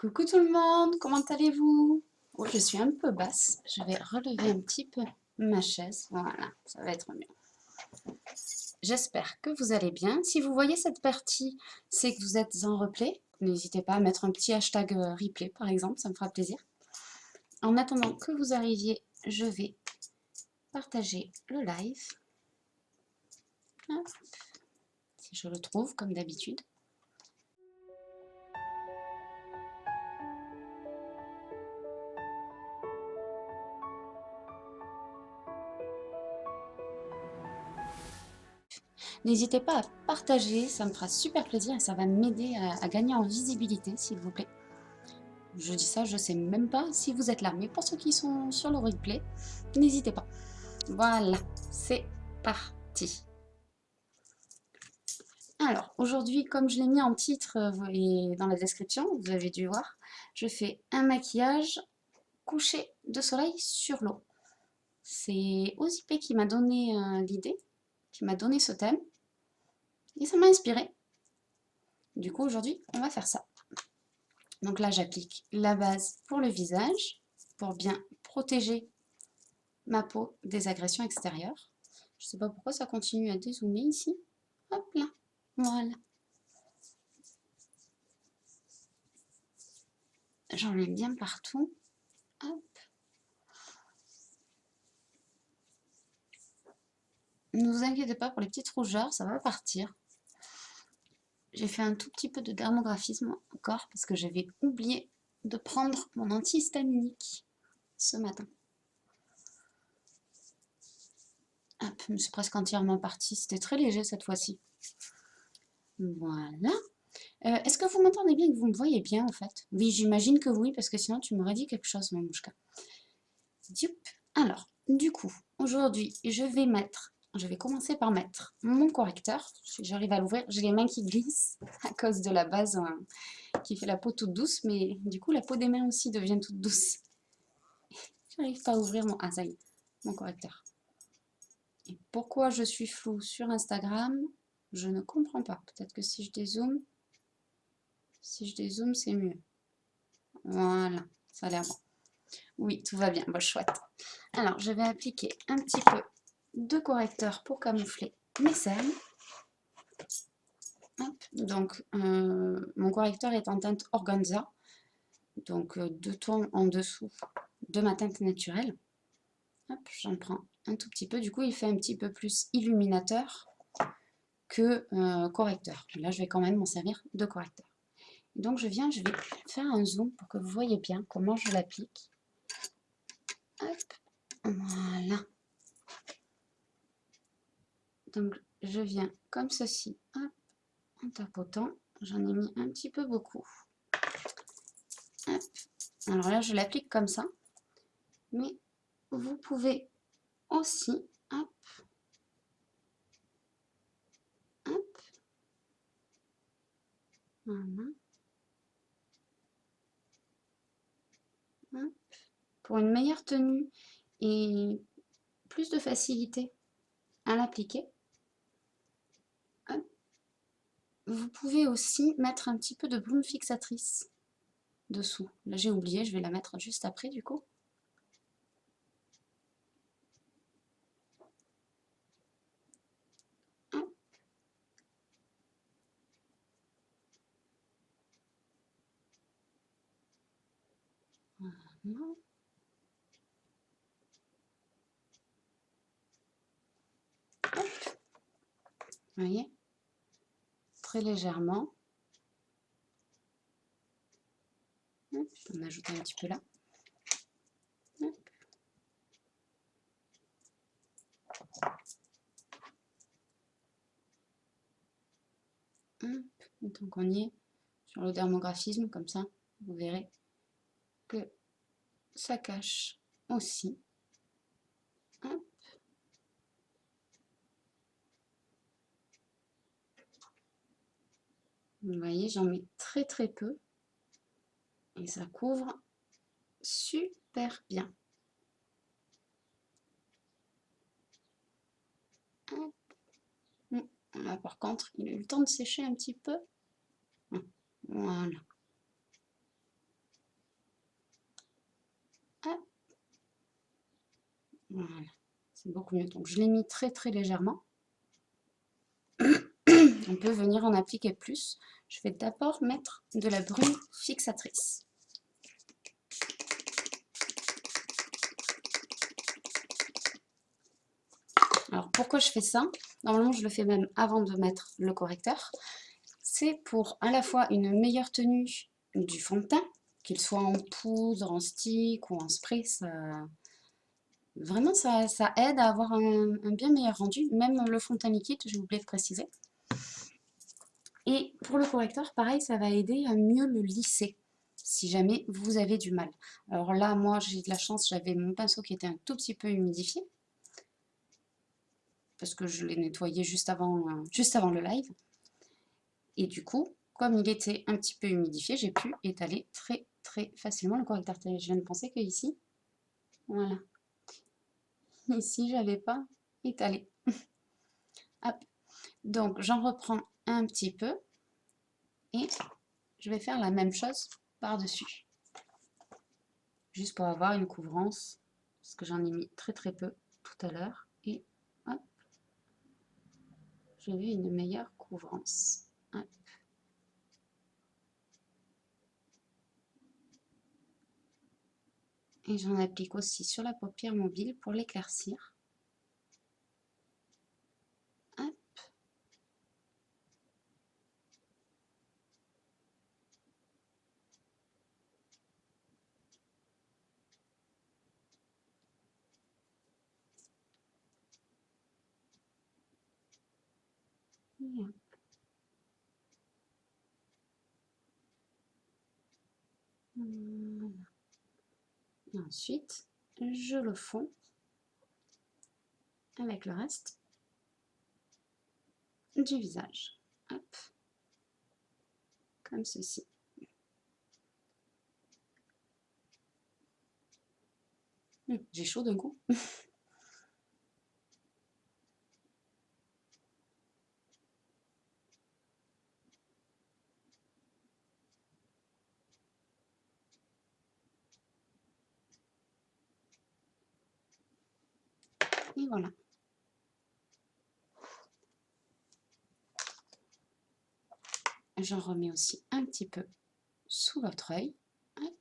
Coucou tout le monde, comment allez-vous? Oh, je suis un peu basse, je vais relever un petit peu ma chaise, voilà, ça va être mieux. J'espère que vous allez bien. Si vous voyez cette partie, c'est que vous êtes en replay. N'hésitez pas à mettre un petit hashtag replay par exemple, ça me fera plaisir. En attendant que vous arriviez, je vais partager le live. Hop, si je le trouve comme d'habitude. N'hésitez pas à partager, ça me fera super plaisir et ça va m'aider à gagner en visibilité, s'il vous plaît. Je dis ça, je ne sais même pas si vous êtes là, mais pour ceux qui sont sur le replay, n'hésitez pas. Voilà, c'est parti. Alors, aujourd'hui, comme je l'ai mis en titre et dans la description, vous avez dû voir, je fais un maquillage couché de soleil sur l'eau. C'est Ozipé qui m'a donné l'idée, qui m'a donné ce thème, et ça m'a inspiré. Du coup, aujourd'hui, on va faire ça. Donc là, j'applique la base pour le visage, pour bien protéger ma peau des agressions extérieures. Je ne sais pas pourquoi ça continue à dézoomer ici. Hop là, voilà. J'en mets bien partout. Hop. Ne vous inquiétez pas pour les petites rougeurs, ça va partir. J'ai fait un tout petit peu de dermographisme encore parce que j'avais oublié de prendre mon antihistaminique ce matin. Hop, je suis presque entièrement partie. C'était très léger cette fois-ci. Voilà. Est-ce que vous m'entendez bien et que vous me voyez bien en fait? Oui, j'imagine que oui, parce que sinon tu m'aurais dit quelque chose, Mamouchka. Alors, du coup, aujourd'hui, je vais commencer par mettre mon correcteur. Si j'arrive à l'ouvrir, j'ai les mains qui glissent à cause de la base qui fait la peau toute douce, mais du coup, la peau des mains aussi devient toute douce. J'arrive pas à ouvrir mon... Ah, ça y est, mon correcteur. Et pourquoi je suis floue sur Instagram? Je ne comprends pas. Peut-être que si je dézoome, c'est mieux. Voilà, ça a l'air bon. Oui, tout va bien, bon, chouette. Alors, je vais appliquer un petit peu de correcteur pour camoufler mes cernes. Donc, mon correcteur est en teinte organza, donc 2 tons en dessous de ma teinte naturelle. J'en prends un tout petit peu, du coup il fait un petit peu plus illuminateur que correcteur. Là, je vais quand même m'en servir de correcteur. Donc, je vais faire un zoom pour que vous voyez bien comment je l'applique. Voilà. Donc, je viens comme ceci, hop, en tapotant. J'en ai mis un petit peu beaucoup. Hop. Alors là, je l'applique comme ça. Mais vous pouvez aussi, hop, hop, voilà, hop, pour une meilleure tenue et plus de facilité à l'appliquer. Vous pouvez aussi mettre un petit peu de brume fixatrice dessous. Là, j'ai oublié, je vais la mettre juste après du coup. Hop. Voilà. Hop. Vous voyez, très légèrement. Hop. Je vais en ajouter un petit peu là. Hop. Hop. Donc on y est sur le dermographisme, comme ça, vous verrez que ça cache aussi. Hop. Vous voyez, j'en mets très très peu et ça couvre super bien. Hop. Là par contre, il a eu le temps de sécher un petit peu. Voilà. Voilà, c'est beaucoup mieux. Donc je l'ai mis très très légèrement. On peut venir en appliquer plus. Je vais d'abord mettre de la brume fixatrice. Alors pourquoi je fais ça? Normalement je le fais même avant de mettre le correcteur. C'est pour à la fois une meilleure tenue du fond de teint, qu'il soit en poudre, en stick ou en spray, vraiment ça aide à avoir un bien meilleur rendu, même le fond de teint liquide, j'ai oublié de préciser. Et pour le correcteur, pareil, ça va aider à mieux le lisser, si jamais vous avez du mal. Alors là, moi j'ai de la chance, j'avais mon pinceau qui était un tout petit peu humidifié, parce que je l'ai nettoyé juste avant le live. Et du coup, comme il était un petit peu humidifié, j'ai pu étaler très très facilement le correcteur. Je viens de penser que ici, voilà, ici j'avais pas étalé. Hop. Donc j'en reprends un petit peu et je vais faire la même chose par-dessus. Juste pour avoir une couvrance, parce que j'en ai mis très très peu tout à l'heure. Et hop, j'avais une meilleure couvrance. Hop. Et j'en applique aussi sur la paupière mobile pour l'éclaircir. Hop. Et hop. Voilà. Et ensuite, je le fonds avec le reste du visage. Hop. Comme ceci. J'ai chaud d'un coup. Et voilà. J'en remets aussi un petit peu sous votre œil. Hop.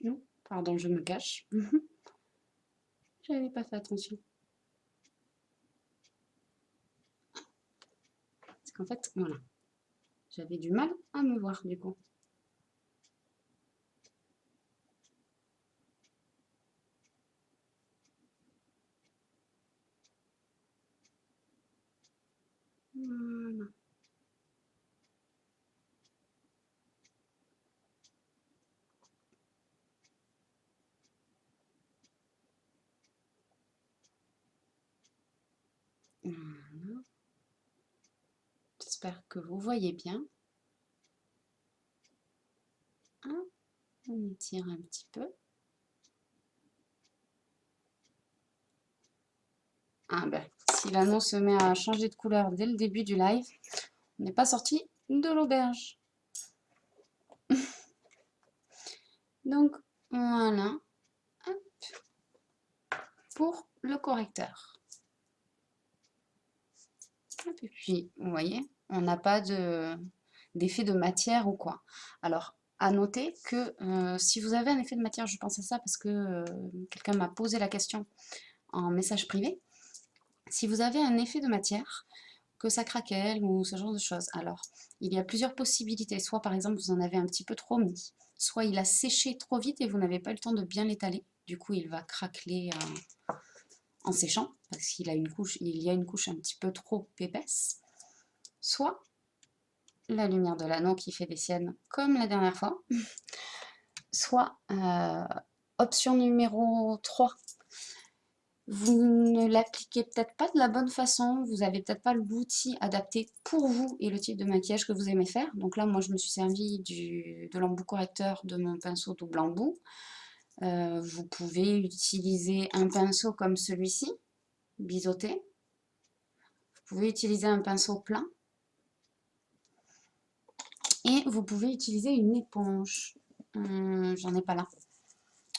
Non, pardon, je me cache. J'avais pas fait attention. Parce qu'en fait, voilà. J'avais du mal à me voir du coup. Voilà. Voilà. J'espère que vous voyez bien. Hein, on étire un petit peu. Ah ben, si l'annonce se met à changer de couleur dès le début du live, on n'est pas sorti de l'auberge. Donc, voilà. Hop. Pour le correcteur. Et puis, vous voyez, on n'a pas d'effet de matière ou quoi. Alors, à noter que si vous avez un effet de matière, je pense à ça parce que quelqu'un m'a posé la question en message privé. Si vous avez un effet de matière, que ça craquelle ou ce genre de choses, alors il y a plusieurs possibilités. Soit par exemple vous en avez un petit peu trop mis, soit il a séché trop vite et vous n'avez pas eu le temps de bien l'étaler. Du coup, il va craqueler en séchant parce qu'il y a une couche un petit peu trop épaisse. Soit la lumière de l'anneau qui fait des siennes comme la dernière fois, soit option numéro 3, Vous ne l'appliquez peut-être pas de la bonne façon, vous n'avez peut-être pas l'outil adapté pour vous et le type de maquillage que vous aimez faire. Donc là, moi, je me suis servi de l'embout correcteur de mon pinceau double embout. Vous pouvez utiliser un pinceau comme celui-ci, biseauté. Vous pouvez utiliser un pinceau plein. Et vous pouvez utiliser une éponge. J'en ai pas là.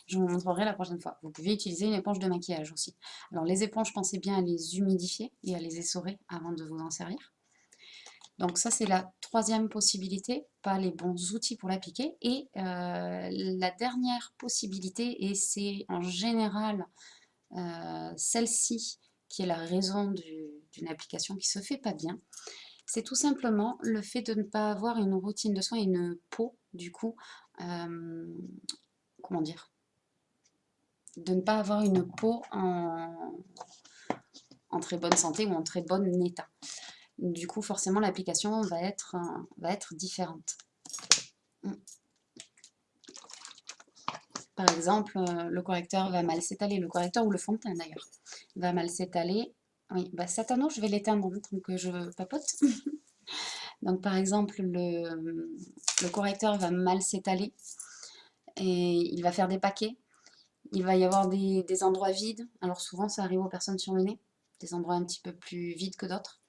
Je vous montrerai la prochaine fois. Vous pouvez utiliser une éponge de maquillage aussi. Alors les éponges, pensez bien à les humidifier et à les essorer avant de vous en servir. Donc ça, c'est la troisième possibilité, pas les bons outils pour l'appliquer. Et la dernière possibilité, et c'est en général celle-ci qui est la raison d'une application qui se fait pas bien, c'est tout simplement le fait de ne pas avoir une routine de soins et une peau, du coup, comment dire, de ne pas avoir une peau en très bonne santé ou en très bon état. Du coup, forcément, l'application va être différente. Par exemple, le correcteur va mal s'étaler, le correcteur ou le fond de teint d'ailleurs, va mal s'étaler. Oui, bah, cet anneau, je vais l'éteindre tant que je papote. Donc, par exemple, le correcteur va mal s'étaler et il va faire des paquets. Il va y avoir des endroits vides. Alors, souvent, ça arrive aux personnes surmenées, des endroits un petit peu plus vides que d'autres.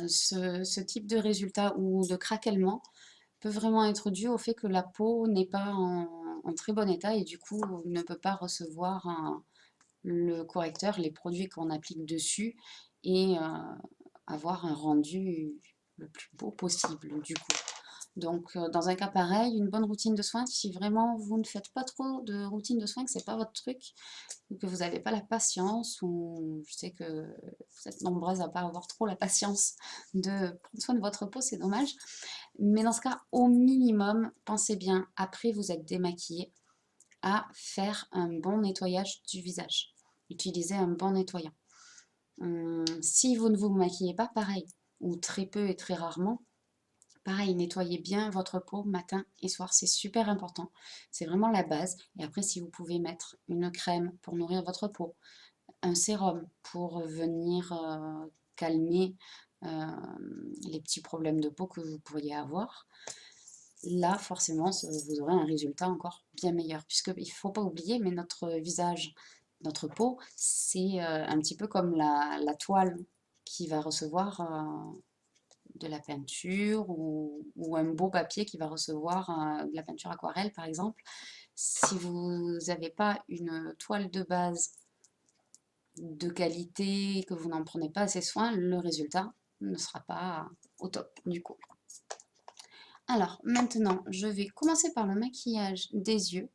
Ce type de résultat ou de craquellement peut vraiment être dû au fait que la peau n'est pas en très bon état et du coup ne peut pas recevoir le correcteur, les produits qu'on applique dessus et avoir un rendu le plus beau possible du coup. Donc dans un cas pareil, une bonne routine de soins, si vraiment vous ne faites pas trop de routine de soins, que c'est pas votre truc, ou que vous n'avez pas la patience, ou je sais que vous êtes nombreuses à pas avoir trop la patience de prendre soin de votre peau, c'est dommage. Mais dans ce cas, au minimum, pensez bien, après vous êtes démaquillé, à faire un bon nettoyage du visage. Utilisez un bon nettoyant. Si vous ne vous maquillez pas, pareil, ou très peu et très rarement, pareil, nettoyez bien votre peau matin et soir, c'est super important. C'est vraiment la base. Et après, si vous pouvez mettre une crème pour nourrir votre peau, un sérum pour venir calmer les petits problèmes de peau que vous pourriez avoir, là, forcément, vous aurez un résultat encore bien meilleur. Puisqu'il ne faut pas oublier, mais notre visage, notre peau, c'est un petit peu comme la toile qui va recevoir de la peinture ou un beau papier qui va recevoir de la peinture aquarelle, par exemple. Si vous n'avez pas une toile de base de qualité, que vous n'en prenez pas assez soin, le résultat ne sera pas au top du coup. Alors maintenant, je vais commencer par le maquillage des yeux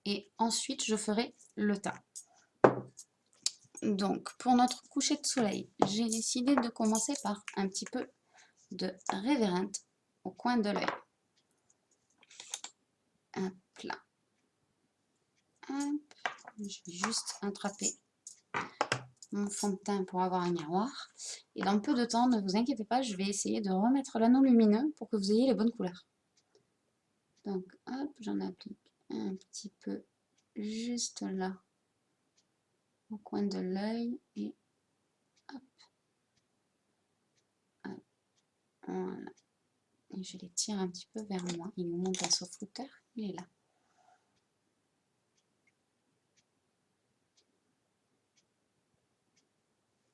et ensuite je ferai le teint. Donc pour notre coucher de soleil, j'ai décidé de commencer par un petit peu de Reverent au coin de l'œil. Hop là. Hop. Je vais juste attraper mon fond de teint pour avoir un miroir. Et dans peu de temps, ne vous inquiétez pas, je vais essayer de remettre l'anneau lumineux pour que vous ayez les bonnes couleurs. Donc hop, j'en applique un petit peu juste là, au coin de l'œil. Et hop, hop, voilà. Et je les tire un petit peu vers moi. Il est où mon pinceau flouteur? Il est là.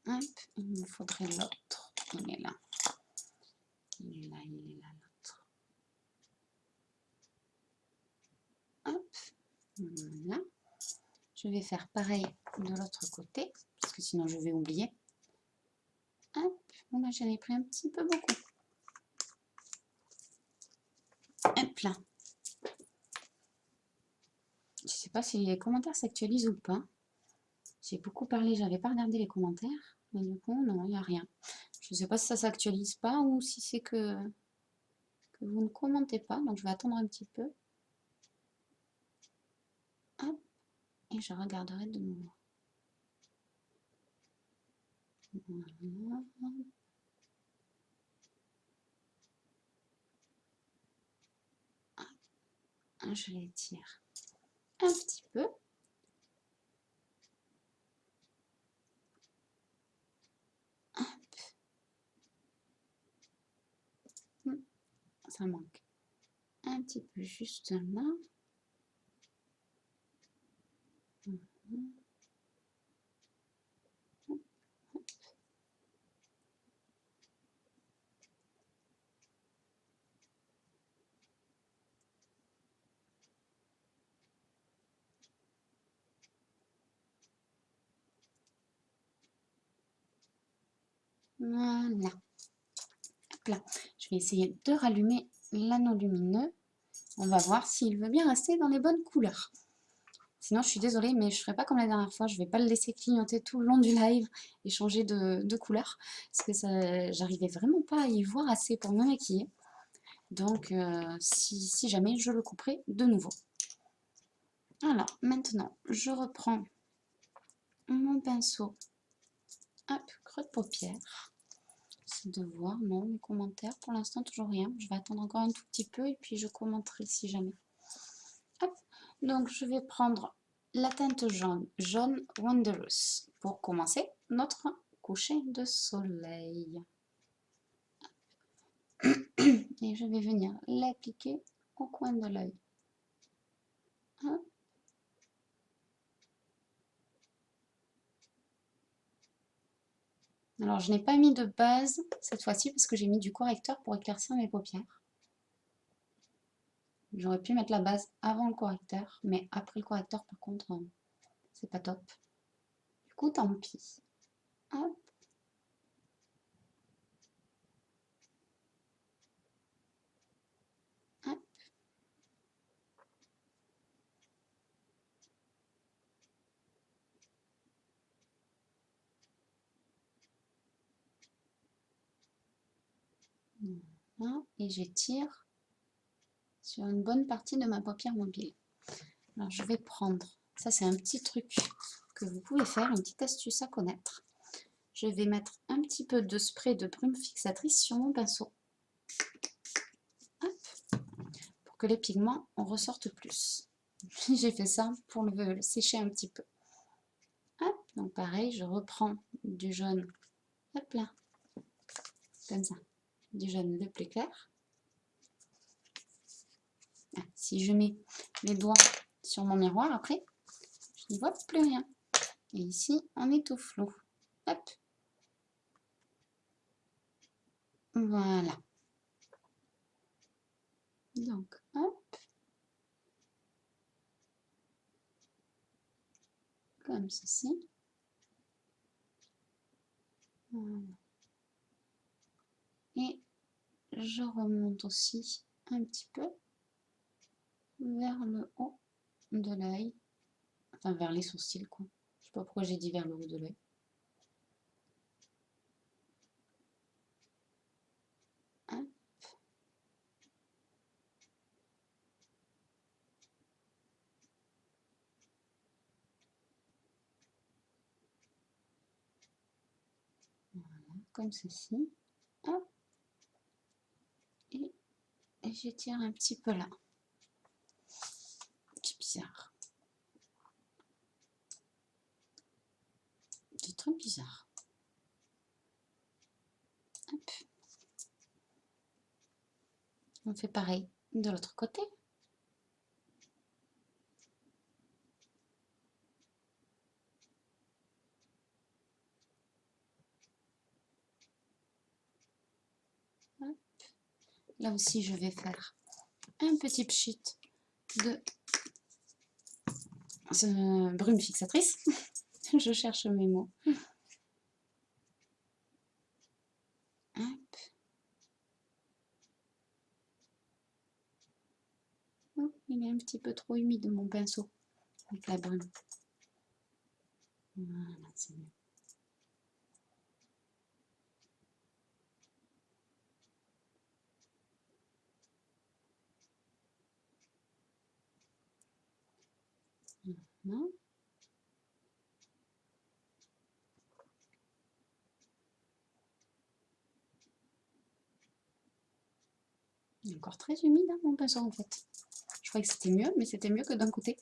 Hop, il me faudrait l'autre. Il est là. Il est là, il est là, l'autre. Hop, voilà. Je vais faire pareil de l'autre côté, parce que sinon je vais oublier. Hop, bon là j'en ai pris un petit peu beaucoup. Hop là. Je ne sais pas si les commentaires s'actualisent ou pas. J'ai beaucoup parlé, j'avais pas regardé les commentaires, mais du coup non, il n'y a rien. Je ne sais pas si ça s'actualise pas ou si c'est que vous ne commentez pas, donc je vais attendre un petit peu. Hop, et je regarderai de nouveau. Voilà. Je les tire un petit peu. Ça manque un petit peu juste là. Voilà. Hop là. Je vais essayer de rallumer l'anneau lumineux. On va voir s'il veut bien rester dans les bonnes couleurs. Sinon, je suis désolée, mais je ne ferai pas comme la dernière fois. Je ne vais pas le laisser clignoter tout le long du live et changer de couleur. Parce que j'arrivais vraiment pas à y voir assez pour me maquiller. Donc, si jamais, je le couperai de nouveau. Alors, maintenant, je reprends mon pinceau. Hop, creux de paupière. C'est de voir, non, les commentaires, pour l'instant, toujours rien. Je vais attendre encore un tout petit peu et puis je commenterai si jamais. Hop, donc je vais prendre la teinte jaune, Jaune Wondrous, pour commencer notre coucher de soleil. Et je vais venir l'appliquer au coin de l'œil. Alors, je n'ai pas mis de base cette fois-ci parce que j'ai mis du correcteur pour éclaircir mes paupières. J'aurais pu mettre la base avant le correcteur, mais après le correcteur, par contre, c'est pas top. Du coup, tant pis. Hop. Hop. Voilà. Et j'étire sur une bonne partie de ma paupière mobile. Alors, je vais prendre, ça c'est un petit truc que vous pouvez faire, une petite astuce à connaître. Je vais mettre un petit peu de spray de brume fixatrice sur mon pinceau. Hop. Pour que les pigments en ressortent plus. J'ai fait ça pour le sécher un petit peu. Hop. Donc pareil, je reprends du jaune, hop là, comme ça, du jaune le plus clair. Ah, si je mets mes doigts sur mon miroir après, je n'y vois plus rien. Et ici, on est tout flou. Hop. Voilà. Donc, hop. Comme ceci. Voilà. Et je remonte aussi un petit peu vers le haut de l'œil. Enfin, vers les sourcils, quoi. Je sais pas pourquoi j'ai dit vers le haut de l'œil. Hop. Voilà, comme ceci. Hop. Et j'étire un petit peu là. C'est bizarre. C'est très bizarre. Hop. On fait pareil de l'autre côté. Hop. Là aussi, je vais faire un petit pchit de brume fixatrice. Je cherche mes mots. Hop. Oh, il est un petit peu trop humide mon pinceau avec la brume. Voilà, c'est mieux. Voilà. Il est encore très humide hein, mon pinceau en fait. Je croyais que c'était mieux, mais c'était mieux que d'un côté.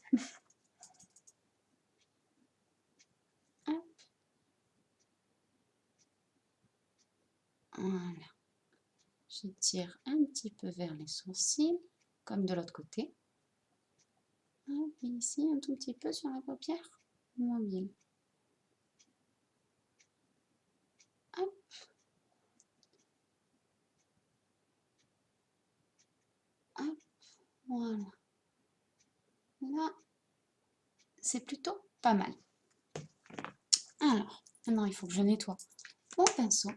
Hop. Voilà. J'étire un petit peu vers les sourcils, comme de l'autre côté. Hop, et ici, un tout petit peu sur la paupière mobile. Hop. Hop, voilà. Là, c'est plutôt pas mal. Alors, maintenant, il faut que je nettoie mon pinceau.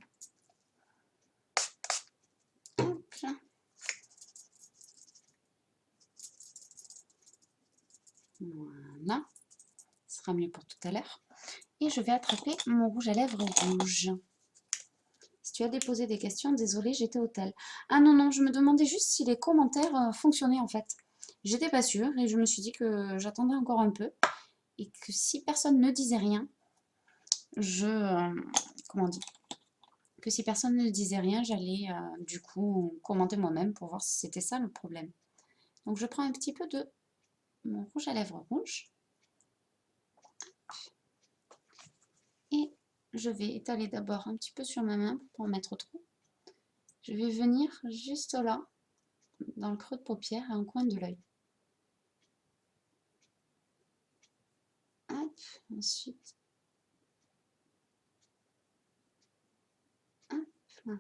Hop là. Voilà. Ce sera mieux pour tout à l'heure. Et je vais attraper mon rouge à lèvres rouge. Si tu as déposé des questions, désolée, j'étais au tel. Ah non, non, je me demandais juste si les commentaires fonctionnaient en fait. J'étais pas sûre et je me suis dit que j'attendais encore un peu. Et que si personne ne disait rien, comment dire, que si personne ne disait rien, j'allais du coup commenter moi-même pour voir si c'était ça le problème. Donc je prends un petit peu de mon rouge à lèvres rouge. Et je vais étaler d'abord un petit peu sur ma main pour pas en mettre trop. Je vais venir juste là, dans le creux de paupière et en coin de l'œil. Hop, ensuite. Hop, là.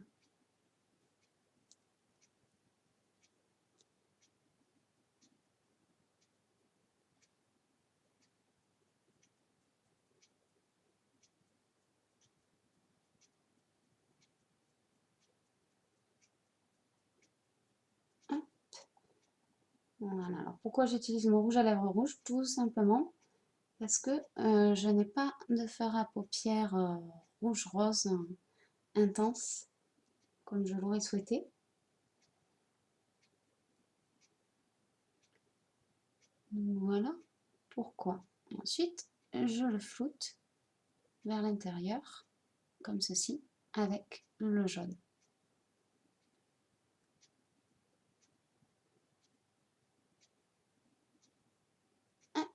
Hop. Voilà. Alors pourquoi j'utilise mon rouge à lèvres rouge? Tout simplement parce que je n'ai pas de fard à paupières rouge-rose intense comme je l'aurais souhaité. Voilà pourquoi. Et ensuite, je le floute vers l'intérieur, comme ceci, avec le jaune. Hop.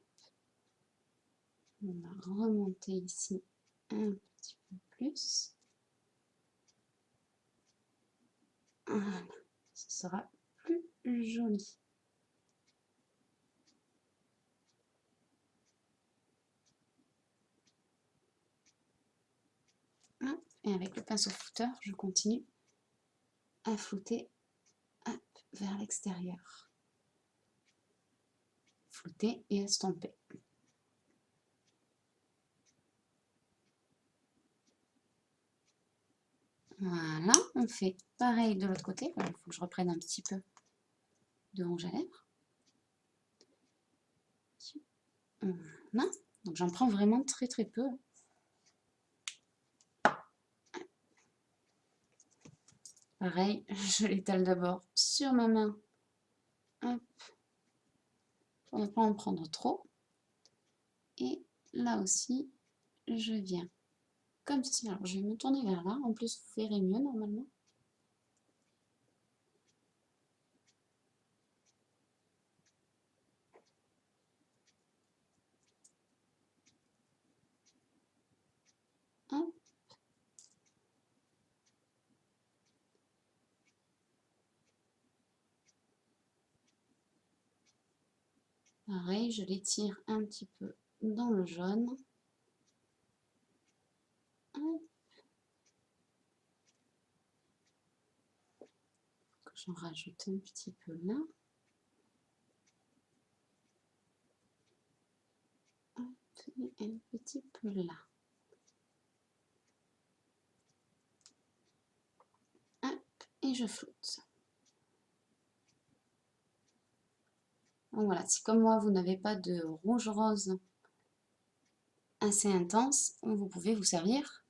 On va remonter ici un petit peu plus. Voilà, ce sera plus joli. Et avec le pinceau flouteur, je continue à flouter vers l'extérieur. Flouter et estomper. Voilà, on fait pareil de l'autre côté. Il faut que je reprenne un petit peu de rouge à lèvres. Voilà, donc j'en prends vraiment très très peu. Pareil, je l'étale d'abord sur ma main. Hop, pour ne pas en prendre trop. Et là aussi, je viens comme ceci. Alors, je vais me tourner vers là. En plus, vous verrez mieux normalement. Hop. Pareil, je l'étire un petit peu dans le jaune. Hop. J'en rajoute un petit peu là. Hop, et un petit peu là. Hop, et je floute. Donc voilà, si comme moi vous n'avez pas de rouge rose assez intense, vous pouvez vous servir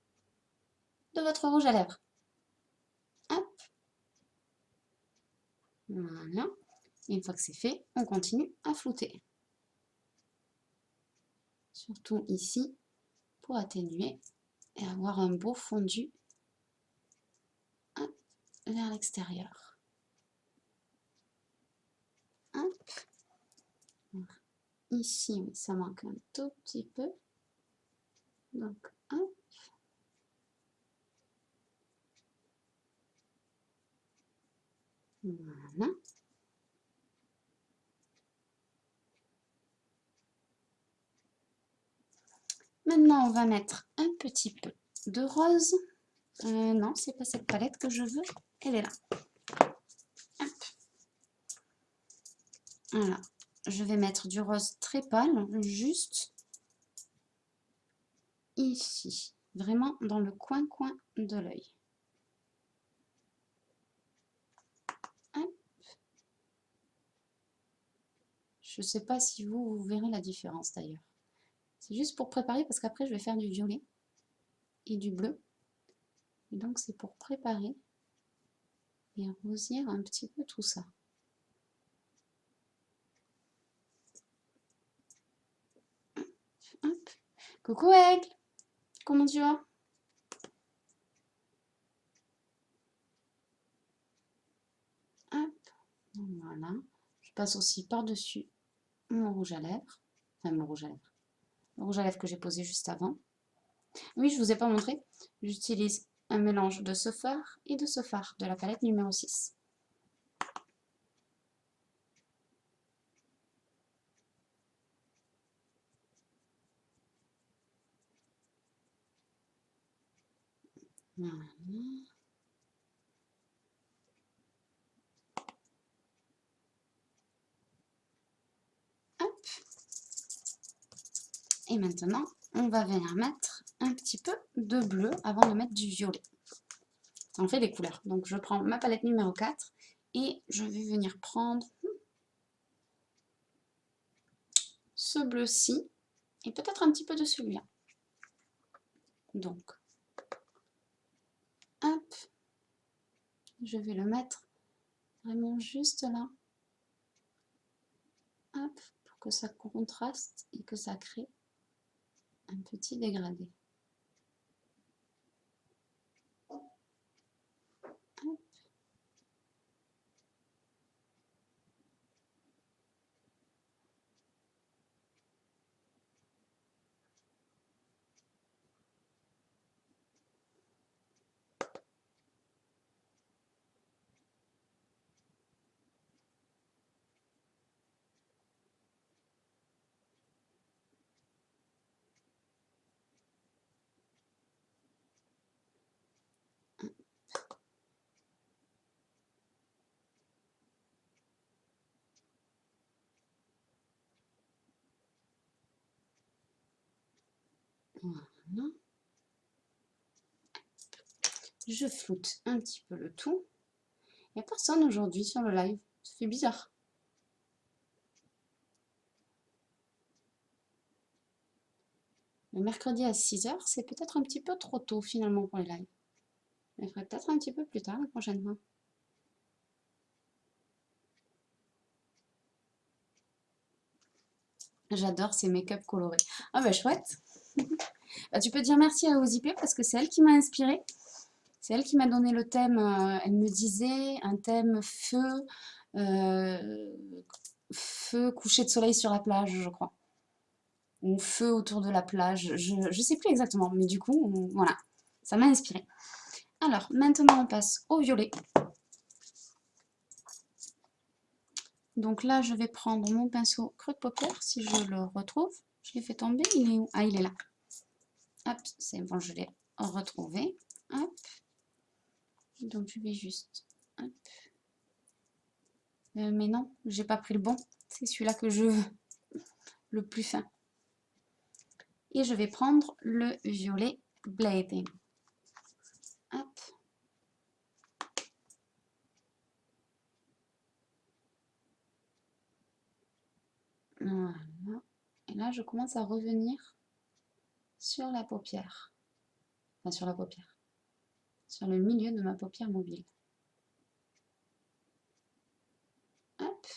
de votre rouge à lèvres. Hop. Voilà. Et une fois que c'est fait, on continue à flouter. Surtout ici, pour atténuer et avoir un beau fondu vers l'extérieur. Ici, ça manque un tout petit peu. Donc, hop. Voilà. Maintenant, on va mettre un petit peu de rose. Non, c'est pas cette palette que je veux. Elle est là. Hop. Voilà. Je vais mettre du rose très pâle, juste ici. Vraiment dans le coin de l'œil. Je ne sais pas si vous verrez la différence d'ailleurs. C'est juste pour préparer parce qu'après je vais faire du violet et du bleu. Et donc c'est pour préparer et rosir un petit peu tout ça. Hop. Coucou Aigle, comment tu vas? Hop. Voilà. Je passe aussi par-dessus mon rouge à lèvres. Enfin mon rouge à lèvres. Le rouge à lèvres que j'ai posé juste avant. Oui, je ne vous ai pas montré. J'utilise un mélange de ce fard et de ce fard de la palette numéro 6. Voilà. Hop. Et maintenant, on va venir mettre un petit peu de bleu avant de mettre du violet. Ça en fait des couleurs. Donc je prends ma palette numéro 4 et je vais venir prendre ce bleu-ci et peut-être un petit peu de celui-là. Donc, hop, je vais le mettre vraiment juste là. Hop, pour que ça contraste et que ça crée un petit dégradé. Hop. Voilà. Je floute un petit peu le tout. Il n'y a personne aujourd'hui sur le live. Ça fait bizarre. Le mercredi à 6 h, c'est peut-être un petit peu trop tôt finalement pour les lives. Je ferai peut-être un petit peu plus tard la prochaine fois. J'adore ces make-up colorés. Ah bah chouette. Tu peux dire merci à Ozipé parce que c'est elle qui m'a inspirée. C'est elle qui m'a donné le thème. Elle me disait un thème feu, feu coucher de soleil sur la plage, je crois. Ou feu autour de la plage. Je ne sais plus exactement, mais du coup, voilà. Ça m'a inspirée. Alors, maintenant on passe au violet. Donc là, je vais prendre mon pinceau creux de paupière, si je le retrouve. Je l'ai fait tomber, il est où? Ah, il est là. Hop, c'est bon, je l'ai retrouvé. Hop. Donc je vais juste... Hop. Mais non, j'ai pas pris le bon. C'est celui-là que je veux, le plus fin. Et je vais prendre le violet Blading. Hop. Voilà. Et là, je commence à revenir sur la paupière. Enfin, sur la paupière. Sur le milieu de ma paupière mobile. Hop.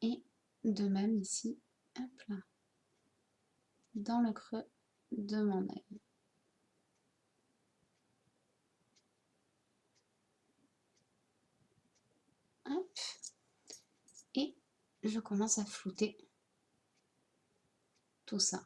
Et de même ici, hop là. Dans le creux de mon œil. Hop. Et je commence à flouter tout ça.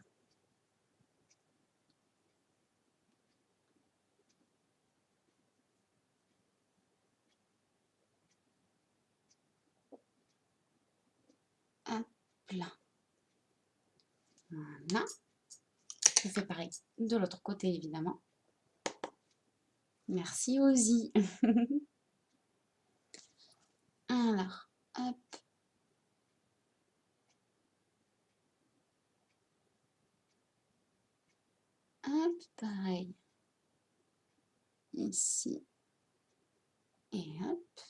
là. Voilà. Je fais pareil de l'autre côté, évidemment. Merci, Ozzy. Alors, hop. Hop, pareil. Ici. Et hop.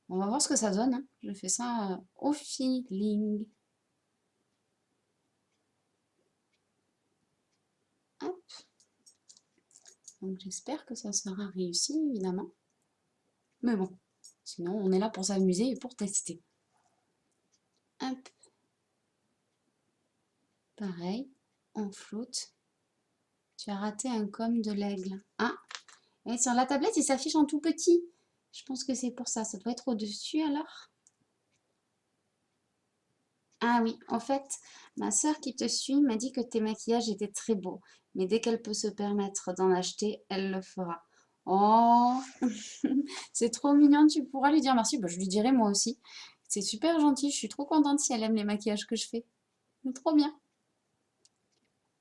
On va voir ce que ça donne, hein. Je fais ça au feeling. Hop. Donc j'espère que ça sera réussi, évidemment. Mais bon, sinon on est là pour s'amuser et pour tester. Hop. Pareil, on floute. Tu as raté un comme de l'aigle. Ah, et sur la tablette, il s'affiche en tout petit. Je pense que c'est pour ça. Ça doit être au-dessus alors. Ah oui, en fait, ma sœur qui te suit m'a dit que tes maquillages étaient très beaux. Mais dès qu'elle peut se permettre d'en acheter, elle le fera. Oh, c'est trop mignon. Tu pourras lui dire merci. Bah, je lui dirai moi aussi. C'est super gentil. Je suis trop contente si elle aime les maquillages que je fais. C'est trop bien.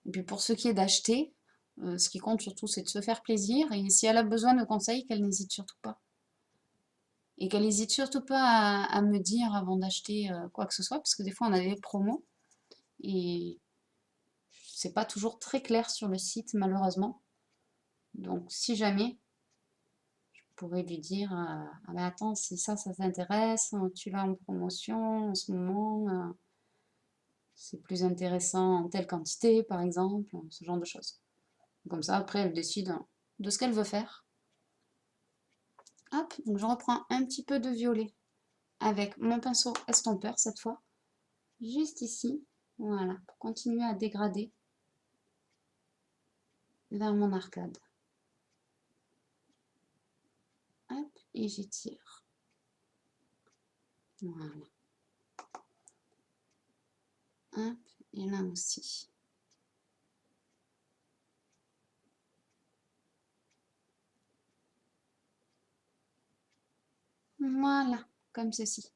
Et puis pour ce qui est d'acheter, ce qui compte surtout, c'est de se faire plaisir. Et si elle a besoin de conseils, qu'elle n'hésite surtout pas. Et qu'elle n'hésite surtout pas à me dire avant d'acheter quoi que ce soit, parce que des fois on a des promos et c'est pas toujours très clair sur le site, malheureusement. Donc si jamais, je pourrais lui dire ah ben attends, si ça t'intéresse, tu l'as en promotion en ce moment, c'est plus intéressant en telle quantité par exemple, ce genre de choses. Comme ça, après, elle décide de ce qu'elle veut faire. Hop, donc je reprends un petit peu de violet avec mon pinceau estompeur cette fois, juste ici, voilà, pour continuer à dégrader vers mon arcade. Hop, et j'étire. Voilà. Hop, et là aussi. Voilà, comme ceci.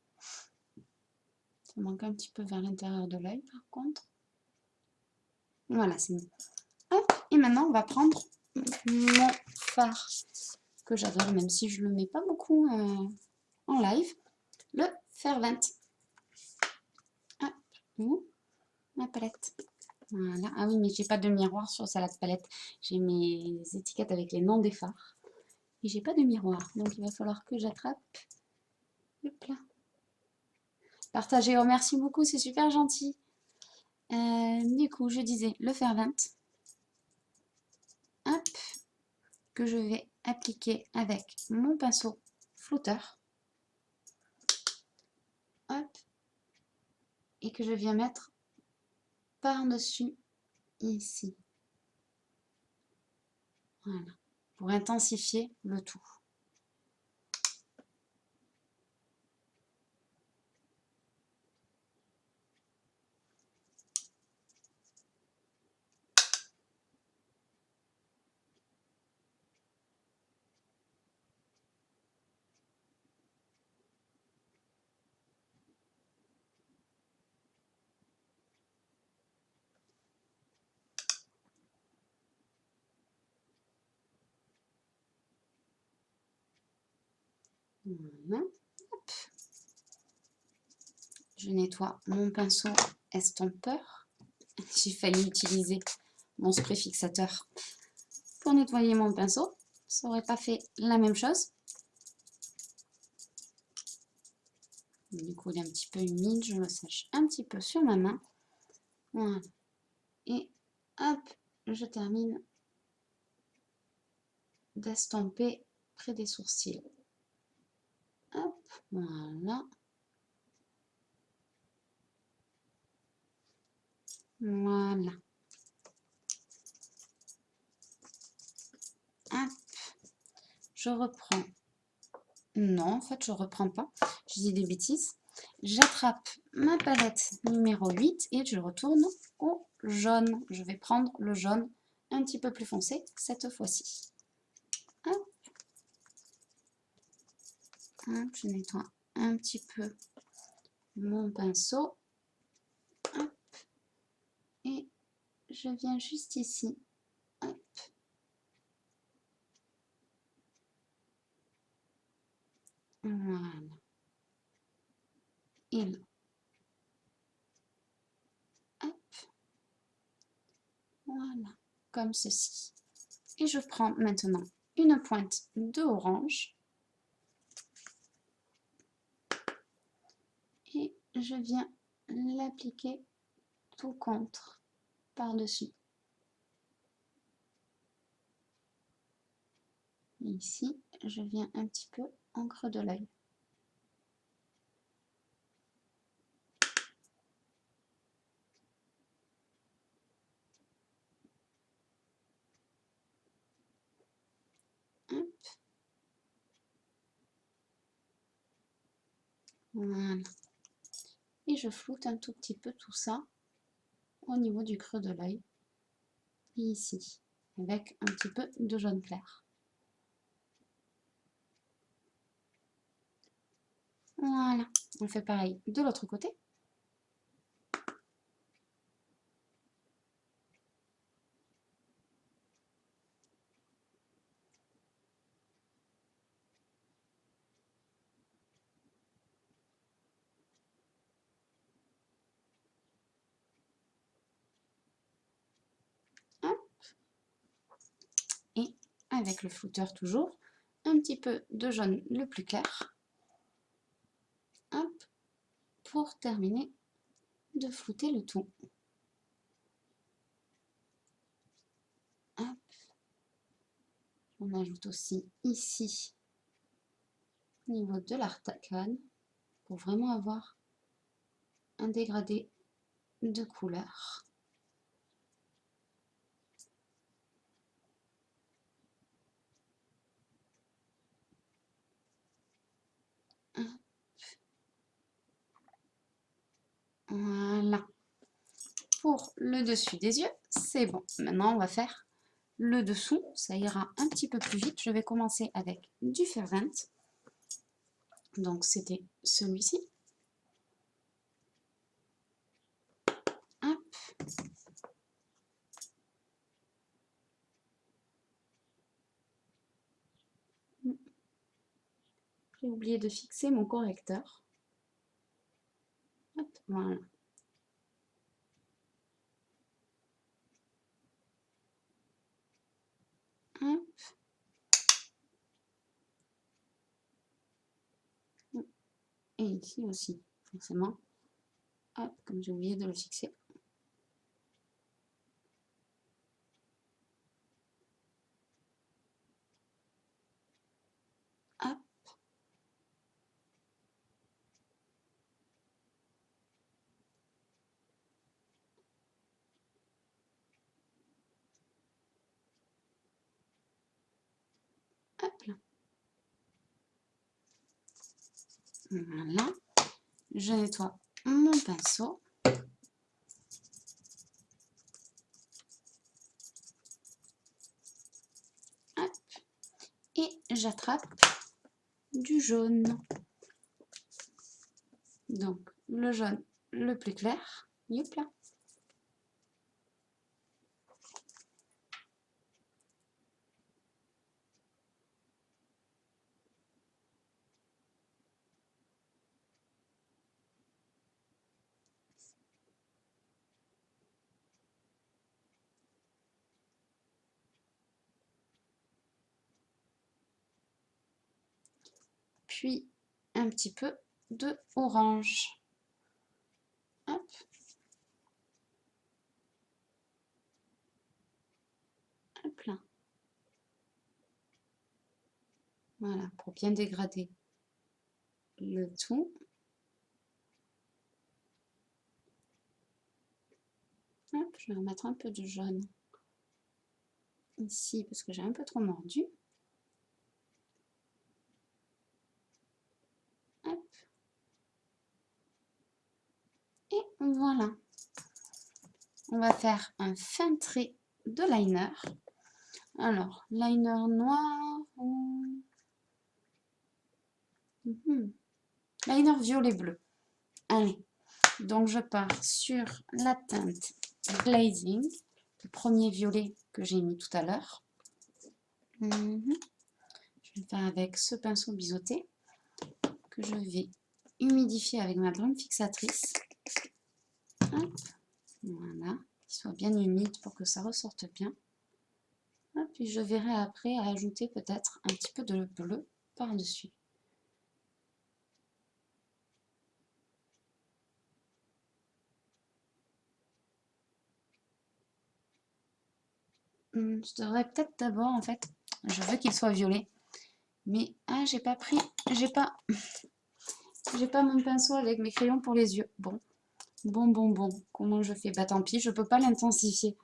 Ça manque un petit peu vers l'intérieur de l'œil par contre. Voilà, c'est bon. Hop, et maintenant on va prendre mon fard que j'adore, même si je le mets pas beaucoup en live, le Fervent. Hop, où ma palette. Voilà. Ah oui, mais j'ai pas de miroir sur Salade Palette. J'ai mes étiquettes avec les noms des fards. Et j'ai pas de miroir, donc il va falloir que j'attrape. Hop là. Partagez, oh merci beaucoup, c'est super gentil. Du coup, je disais le Fervent. Hop, que je vais appliquer avec mon pinceau flouteur. Hop, et que je viens mettre par-dessus ici. Voilà, pour intensifier le tout. Voilà. Hop. Je nettoie mon pinceau estompeur. J'ai failli utiliser mon spray fixateur pour nettoyer mon pinceau. Ça n'aurait pas fait la même chose. Du coup, il est un petit peu humide. Je le sèche un petit peu sur ma main. Voilà. Et hop, je termine d'estomper près des sourcils. Hop, voilà. Voilà. Hop. Je reprends. Non, en fait, je reprends pas. Je dis des bêtises. J'attrape ma palette numéro 8 et je retourne au jaune. Je vais prendre le jaune un petit peu plus foncé cette fois-ci. Hop. Hop, je nettoie un petit peu mon pinceau. Hop. Et je viens juste ici. Hop. Voilà. Et là. Hop. Voilà. Comme ceci. Et je prends maintenant une pointe de orange. Et je viens l'appliquer tout contre par-dessus. Ici, je viens un petit peu en creux de l'œil. Voilà. Et je floute un tout petit peu tout ça au niveau du creux de l'œil. Ici, avec un petit peu de jaune clair. Voilà. On fait pareil de l'autre côté. Hop. Et avec le flouteur toujours, un petit peu de jaune le plus clair. Hop. Pour terminer de flouter le tout. Hop. On ajoute aussi ici, au niveau de l'artacane, pour vraiment avoir un dégradé de couleur. Voilà. Pour le dessus des yeux, c'est bon. Maintenant, on va faire le dessous. Ça ira un petit peu plus vite. Je vais commencer avec du Fervent. Donc, c'était celui-ci. Hop. J'ai oublié de fixer mon correcteur. Hop, voilà. Hop. Et ici aussi, forcément. Hop, comme j'ai oublié de le fixer. Hop. Hop là. Voilà. Je nettoie mon pinceau. Hop. Et j'attrape du jaune. Donc, le jaune le plus clair. Hop là. Puis un petit peu de orange. Hop. Hop là. Voilà, pour bien dégrader le tout. Hop, je vais remettre un peu de jaune ici parce que j'ai un peu trop mordu. Hop. Et voilà. On va faire un fin trait de liner. Alors, liner noir ou... Liner violet bleu. Allez, donc je pars sur la teinte Glazing, le premier violet que j'ai mis tout à l'heure. Je vais le faire avec ce pinceau biseauté que je vais humidifier avec ma brume fixatrice. Hop, voilà, qu'il soit bien humide pour que ça ressorte bien. Hop, puis je verrai après à ajouter peut-être un petit peu de bleu par-dessus. Je devrais peut-être d'abord, en fait, je veux qu'il soit violet. Mais, j'ai pas pris, j'ai pas mon pinceau avec mes crayons pour les yeux. Bon, comment je fais? Bah tant pis, je peux pas l'intensifier.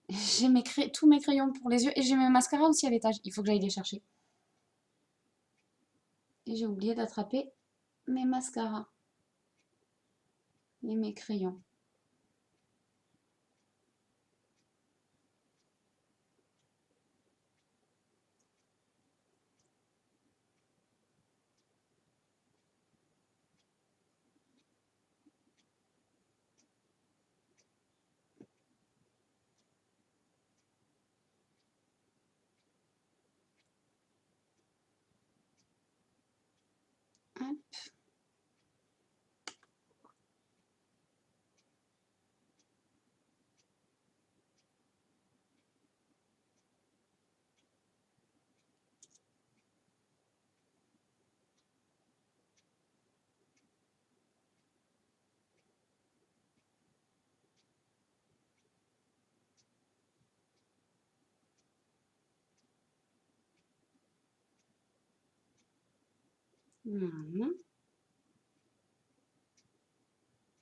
J'ai tous mes crayons pour les yeux et j'ai mes mascaras aussi à l'étage. Il faut que j'aille les chercher. Et j'ai oublié d'attraper mes mascaras et mes crayons. Hop. Voilà.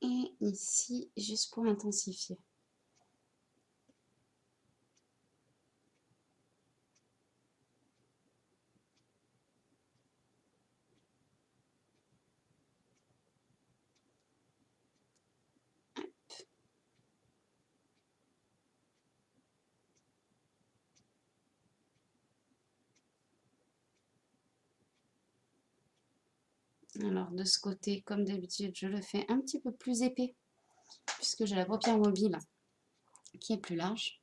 Et ici, juste pour intensifier. Alors de ce côté, comme d'habitude, je le fais un petit peu plus épais, puisque j'ai la paupière mobile qui est plus large.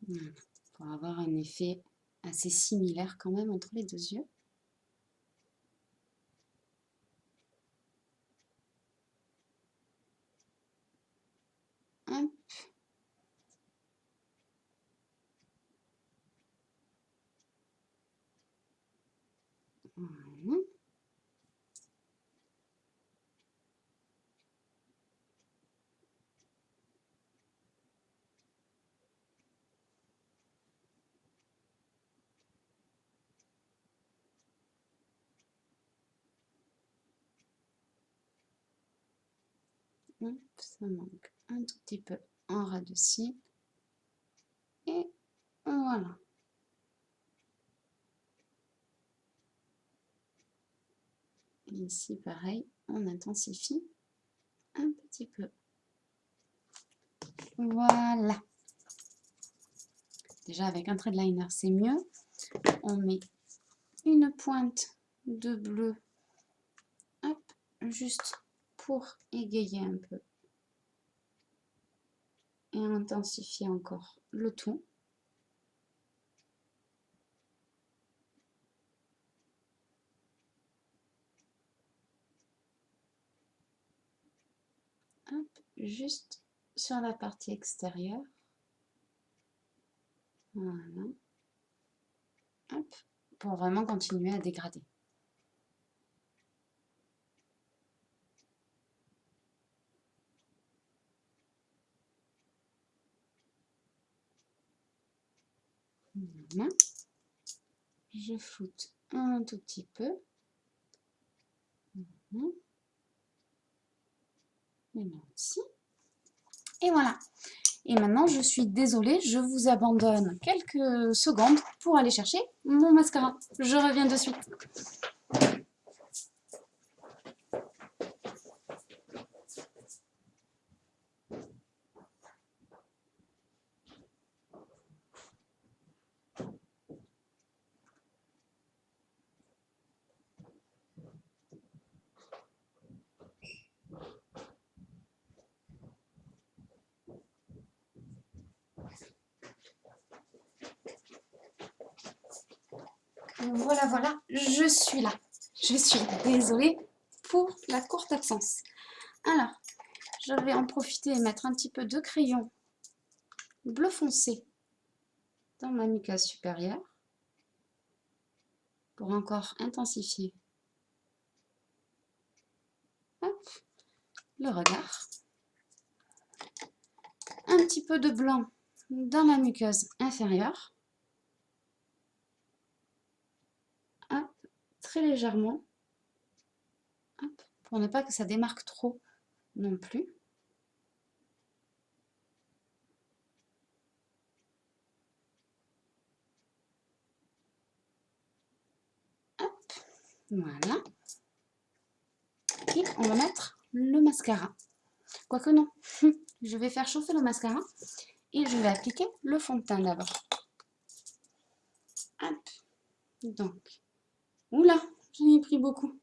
Voilà. Pour avoir un effet assez similaire quand même entre les deux yeux. Hop. Voilà. Hop, ça manque un tout petit peu en ras de cils. Et voilà. Et ici, pareil, on intensifie un petit peu. Voilà. Déjà, avec un trait de liner, c'est mieux. On met une pointe de bleu, hop, juste pour égayer un peu. Et intensifier encore le tout. Hop, juste sur la partie extérieure. Voilà. Hop, pour vraiment continuer à dégrader. Voilà. Je floute un tout petit peu. Voilà. Et là aussi. Et voilà. Et maintenant, je suis désolée, je vous abandonne quelques secondes pour aller chercher mon mascara. Je reviens de suite. Voilà, voilà, je suis là. Je suis désolée pour la courte absence. Alors, je vais en profiter et mettre un petit peu de crayon bleu foncé dans ma muqueuse supérieure pour encore intensifier, hop, le regard. Un petit peu de blanc dans ma muqueuse inférieure. Hop, très légèrement. Hop, pour ne pas que ça démarque trop non plus. Hop, voilà. Et on va mettre le mascara. Quoique non, je vais faire chauffer le mascara et je vais appliquer le fond de teint d'abord. Hop, donc, oula, j'en ai pris beaucoup.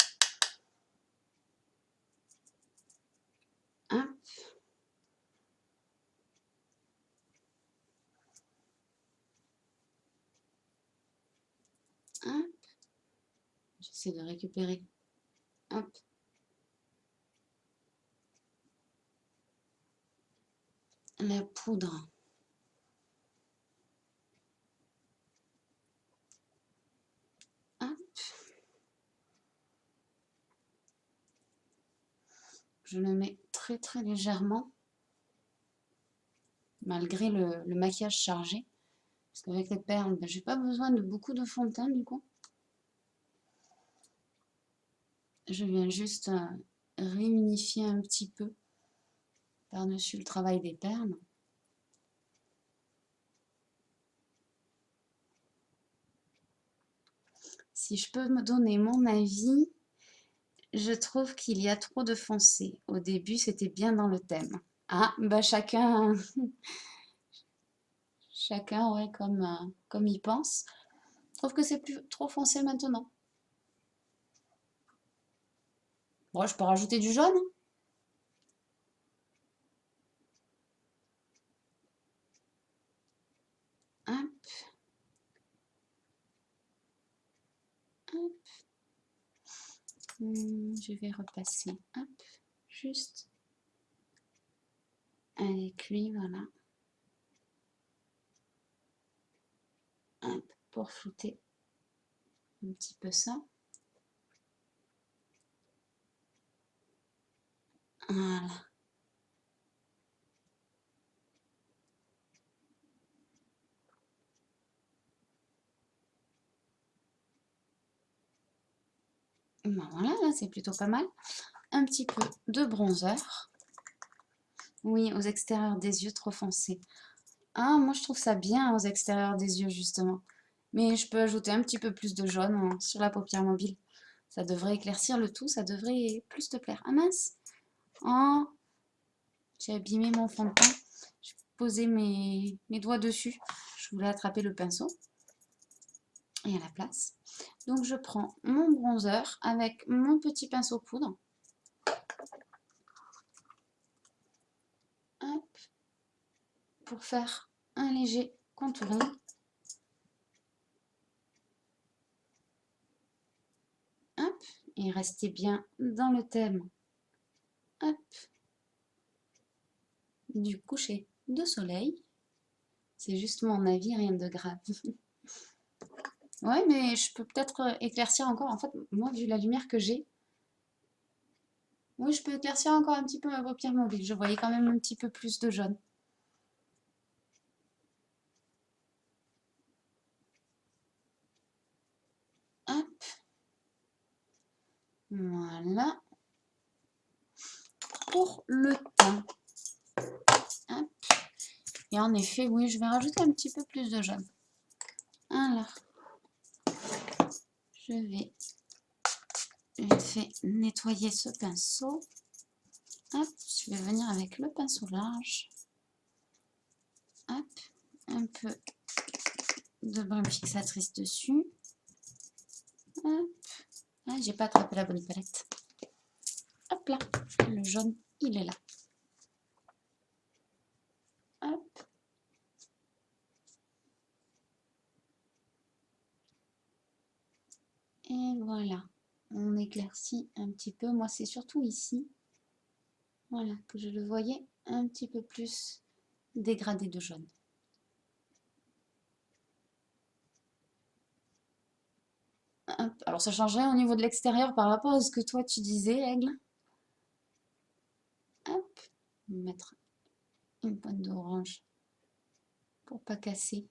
Hop. Hop. J'essaie de récupérer. Hop. La poudre. Hop. Je le mets très très légèrement, malgré le maquillage chargé. Parce qu'avec les perles, ben, j'ai pas besoin de beaucoup de fond de teint du coup. Je viens juste réunifier un petit peu par-dessus le travail des perles. Si je peux me donner mon avis, je trouve qu'il y a trop de foncé. Au début, c'était bien dans le thème. Ah, bah chacun, chacun ouais, comme il pense. Je trouve que c'est plus trop foncé maintenant. Bon, je peux rajouter du jaune. Hop, hop. Je vais repasser, hop, juste avec lui, voilà. Hop, pour flouter un petit peu ça. Voilà. Ben voilà, là c'est plutôt pas mal. Un petit peu de bronzer. Oui, aux extérieurs des yeux trop foncés. Ah, moi je trouve ça bien aux extérieurs des yeux justement. Mais je peux ajouter un petit peu plus de jaune sur la paupière mobile. Ça devrait éclaircir le tout, ça devrait plus te plaire. Ah mince! Oh, j'ai abîmé mon fond de teint. Je vais poser mes doigts dessus. Je voulais attraper le pinceau. Et à la place. Donc je prends mon bronzer avec mon petit pinceau poudre. Hop, pour faire un léger contouring. Hop, et restez bien dans le thème. Hop, du coucher de soleil. C'est juste mon avis, rien de grave. Ouais, mais je peux peut-être éclaircir encore. En fait, moi, vu la lumière que j'ai, oui, je peux éclaircir encore un petit peu ma paupière mobile. Je voyais quand même un petit peu plus de jaune. Hop, voilà. Pour le teint. Hop. Et en effet, oui, je vais rajouter un petit peu plus de jaune. Alors, je vais vite fait nettoyer ce pinceau. Hop, je vais venir avec le pinceau large. Hop, un peu de brume fixatrice dessus. Hop, ah, j'ai pas attrapé la bonne palette. Hop là, le jaune, il est là. Hop. Et voilà, on éclaircit un petit peu. Moi, c'est surtout ici, voilà, que je le voyais un petit peu plus dégradé de jaune. Hop. Alors, ça changerait au niveau de l'extérieur par rapport à ce que toi tu disais, Aigle. Hop, mettre une pointe d'orange pour pas casser.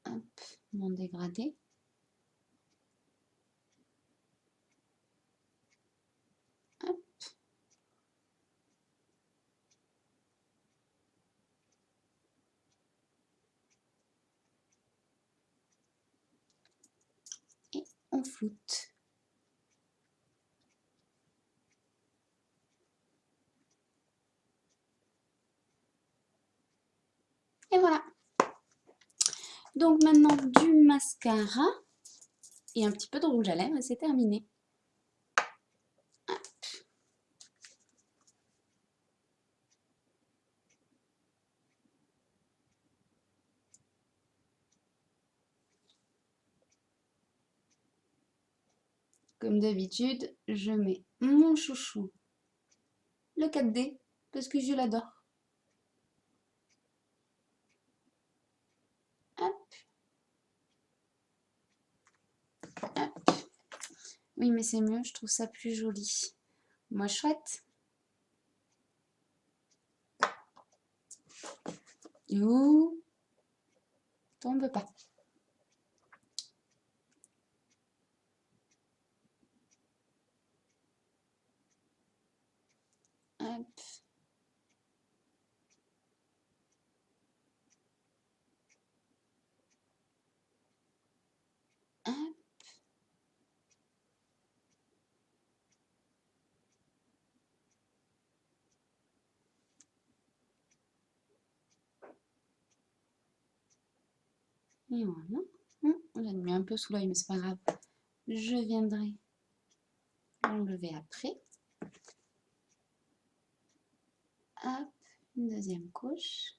Hop, mon dégradé. Hop. Et on floute. Et voilà. Donc maintenant du mascara et un petit peu de rouge à lèvres et c'est terminé. Hop. Comme d'habitude, je mets mon chouchou, le 4D, parce que je l'adore. Hop. Hop. Oui, mais c'est mieux, je trouve ça plus joli. Moi, chouette. Ouh, tombe pas. Hop. Hop. Et voilà. J'ai mis un peu sous l'œil, mais c'est pas grave. Je viendrai l'enlever après. Hop, une deuxième couche.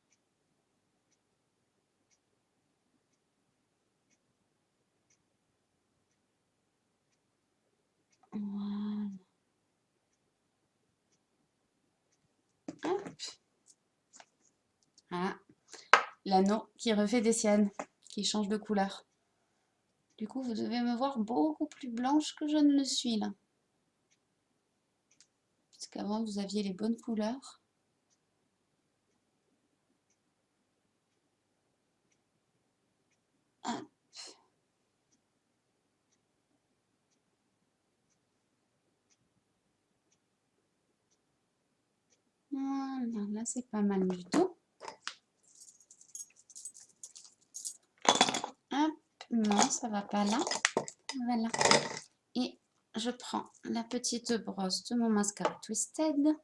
Voilà. Hop. Voilà. L'anneau qui refait des siennes, qui change de couleur. Du coup, vous devez me voir beaucoup plus blanche que je ne le suis là. Parce qu'avant, vous aviez les bonnes couleurs. Hop. Voilà, là c'est pas mal du tout. Hop, non, ça va pas là. Voilà. Et je prends la petite brosse de mon mascara Twisted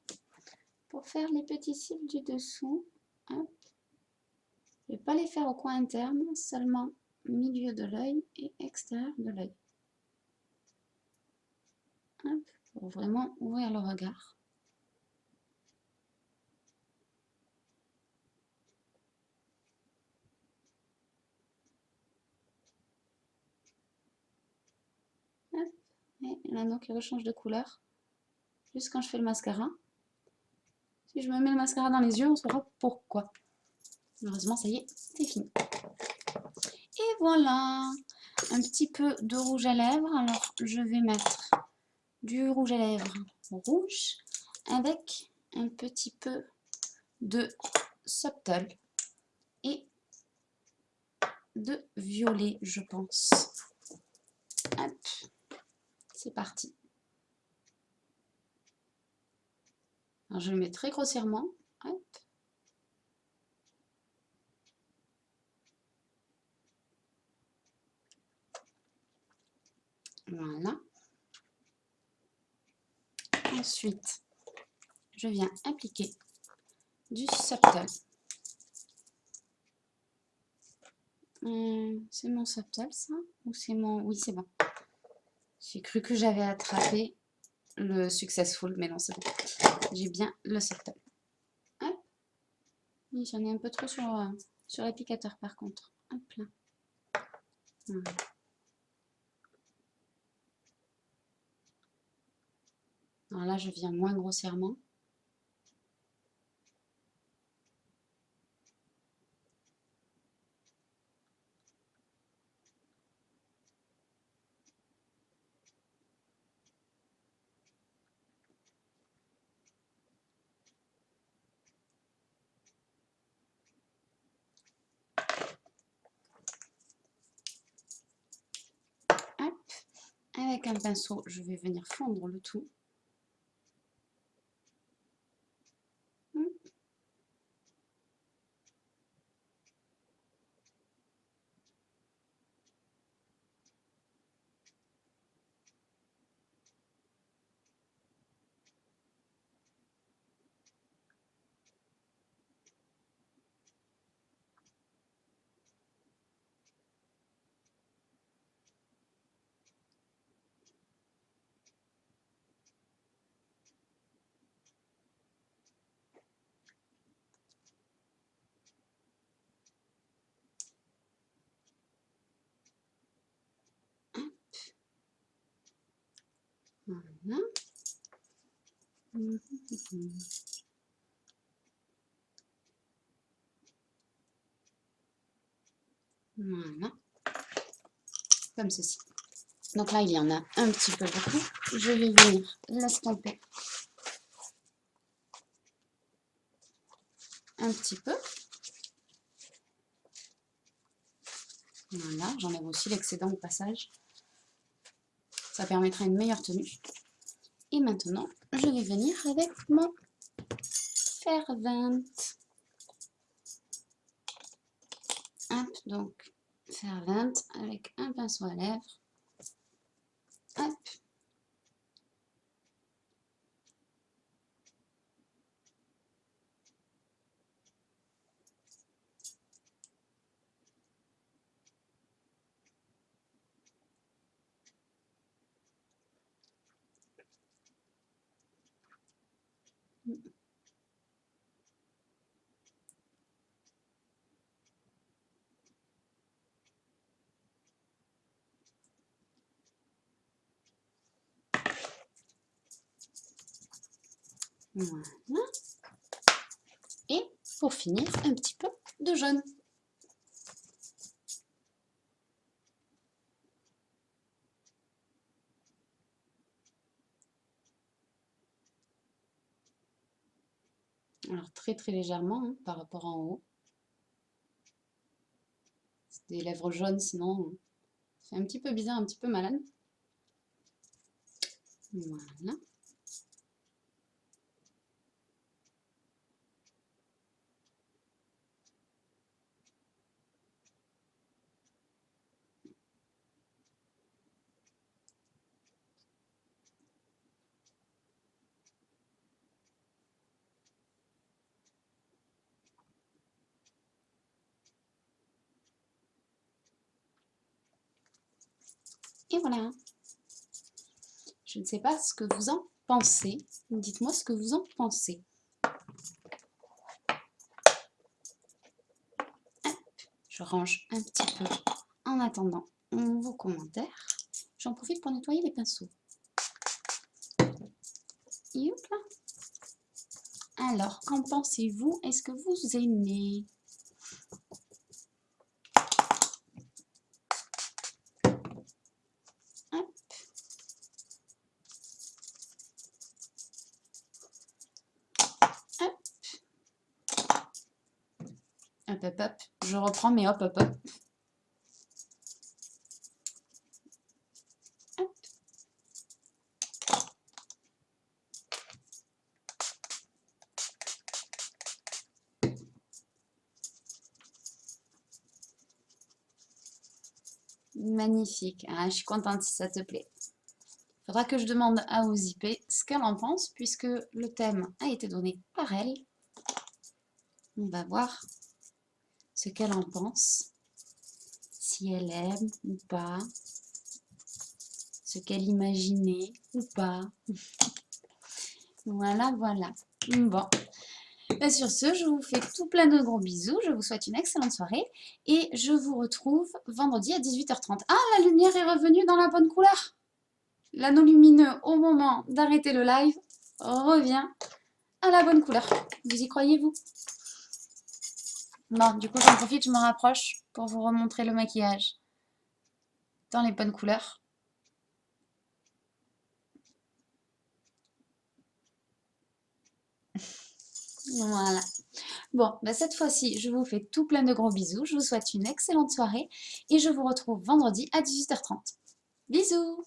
pour faire les petits cils du dessous. Hop. Je ne vais pas les faire au coin interne, seulement milieu de l'œil et extérieur de l'œil. Pour vraiment ouvrir le regard. Hop. Et l'anneau qui rechange de couleur. Juste quand je fais le mascara. Si je me mets le mascara dans les yeux, on saura pourquoi. Heureusement, ça y est, c'est fini. Et voilà, un petit peu de rouge à lèvres. Alors, je vais mettre du rouge à lèvres rouge avec un petit peu de Subtle et de violet, je pense. Hop, c'est parti. Alors, je le mets très grossièrement. Hop. Voilà. Ensuite, je viens appliquer du Subtle. C'est mon Subtle, ça? Ou c'est mon... Oui, c'est bon. J'ai cru que j'avais attrapé le Successful, mais non, c'est bon. J'ai bien le Subtle. Hop. J'en ai un peu trop sur l'applicateur, par contre. Hop là. Voilà. Alors là, je viens moins grossièrement. Hop. Avec un pinceau, je vais venir fondre le tout. Voilà. Voilà. Comme ceci. Donc là, il y en a un petit peu beaucoup. Je vais venir l'estomper un petit peu. Voilà, j'enlève aussi l'excédent au passage. Ça permettra une meilleure tenue. Et maintenant, je vais venir avec mon fer 20. Hop, donc fer 20 avec un pinceau à lèvres. Hop. Voilà. Et pour finir, un petit peu de jaune. Alors très légèrement hein, par rapport en haut. C'est des lèvres jaunes sinon c'est un petit peu bizarre, un petit peu malade. Voilà. Et voilà. Je ne sais pas ce que vous en pensez. Dites-moi ce que vous en pensez. Je range un petit peu en attendant vos commentaires. J'en profite pour nettoyer les pinceaux. Youp. Alors, qu'en pensez-vous? Est-ce que vous aimez? Hop. Hop. Hop, hop, hop. Je reprends mes hop, hop, hop. Hop. Magnifique. Ah, je suis contente si ça te plaît. Faudra que je demande à Ozipé ce qu'elle en pense, puisque le thème a été donné par elle. On va voir ce qu'elle en pense, si elle aime ou pas, ce qu'elle imaginait ou pas. Voilà, voilà. Bon, Bah, sur ce, je vous fais tout plein de gros bisous. Je vous souhaite une excellente soirée. Et je vous retrouve vendredi à 18h30. Ah, la lumière est revenue dans la bonne couleur. L'anneau lumineux au moment d'arrêter le live revient à la bonne couleur. Vous y croyez, vous? Bon, du coup, j'en profite, je me rapproche pour vous remontrer le maquillage dans les bonnes couleurs. Voilà. Bon, bah cette fois-ci, je vous fais tout plein de gros bisous. Je vous souhaite une excellente soirée et je vous retrouve vendredi à 18h30. Bisous!